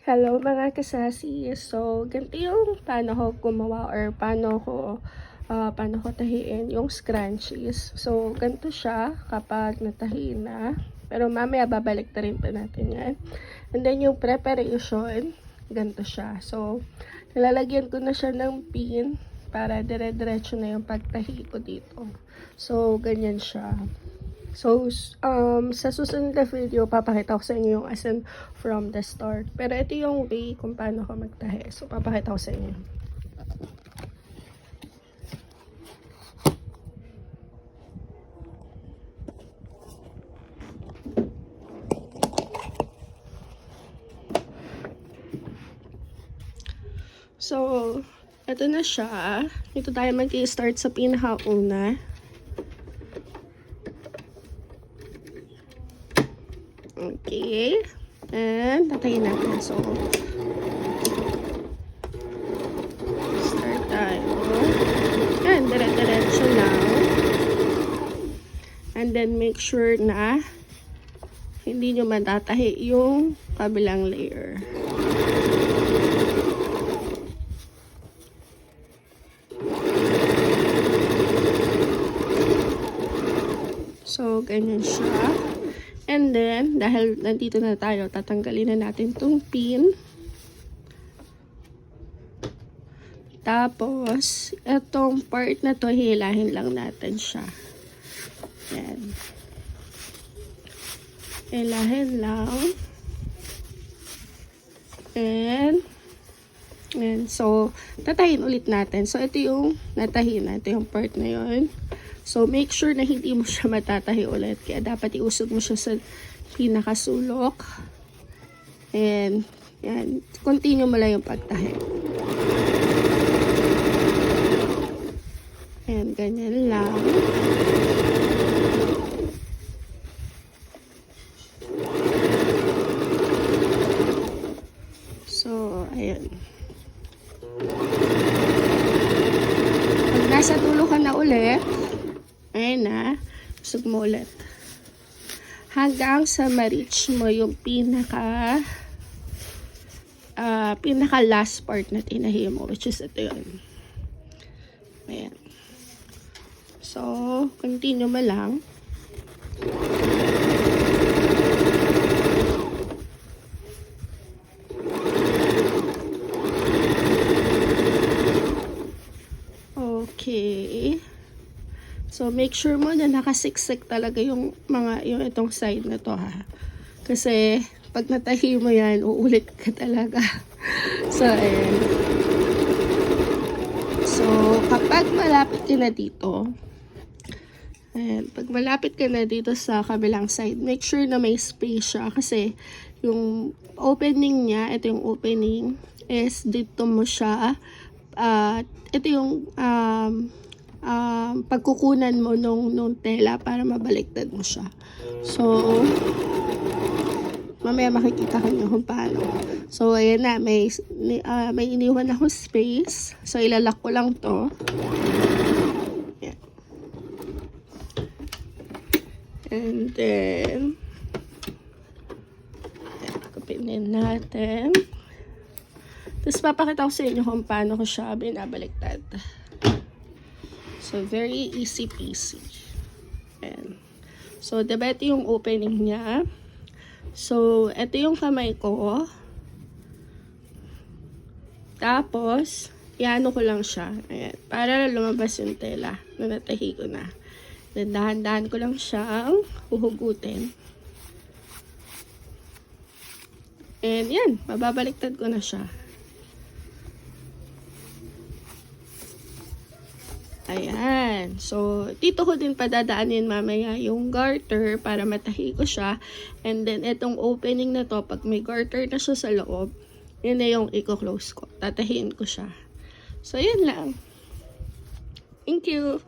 Hello mga kasasi. So, ganito yung paano ko gumawa or paano ko tahiin yung scrunchies. So, ganito siya kapag natahiin na. Pero mamaya babalik na rin pa natin yan. And then yung preparation, ganito siya. So, nilalagyan ko na siya ng pin para dire-diretso na yung pagtahi ko dito. So, ganyan siya. So, sa susunod na video, papakita ko sa inyo yung as in from the start. Pero ito yung way kung paano ko magtahi. So, papakita ko sa inyo. So, ito na siya. Ito tayo mag-i-start sa pinakauna. Okay. And, tatayin natin. So, start tayo. And, dire-diretso lang. And then, make sure na hindi nyo matatahi yung kabilang layer. So, ganyan siya. And then, dahil nandito na tayo, tatanggalin na natin tong pin. Tapos, itong part na to, hilahin lang natin siya. Yan. Hilahin lang. And, so, tatahin ulit natin. So, ito yung natahin natin, yung part na yun. So, make sure na hindi mo siya matatahi ulit. Kaya dapat iusog mo siya sa pinakasulok. And, yan. Continue mo lang yung pagtahi. Ayan, ganyan lang. So, ayan. Pag nasa dulo ka na ulit, ayan na, usog mo ulit. Hanggang sa ma-reach mo yung pinaka last part na tinahi mo, which is ito yun. Ayan. So, continue mo lang. Okay. So, make sure mo na nakasiksik talaga yung itong side na to, ha. Kasi, pag natahi mo yan, uulit ka talaga. So, ayan. So, kapag malapit ka na dito, ayan, pag malapit ka na dito sa kabilang side, make sure na may space siya. Kasi, yung opening niya, ito yung opening, is dito mo siya, ito yung, pagkukunan mo nung tela para mabaliktad mo siya. So, mamaya makikita ko nyo kung paano. So, ayan na, may iniwan ako space. So, ilalak ko lang to. Ayan. And then, kapinin natin. Tapos, papakita ko sa inyo kung paano ko siya binabaliktad. So, very easy peasy. Ayan. So, diba ito yung opening niya. So, ito yung kamay ko. Tapos, iano ko lang siya. Ayan. Para lumabas yung tela na natahi ko na. Then, dahan-dahan ko lang siyang uhugutin. And, yan. Mababaliktad ko na siya. Ayan. So, dito ko din padadaanin mamaya yung garter para matahi ko siya. And then, itong opening na to, pag may garter na siya sa loob, yun na yung i-close ko. Tatahiin ko siya. So, yun lang. Thank you.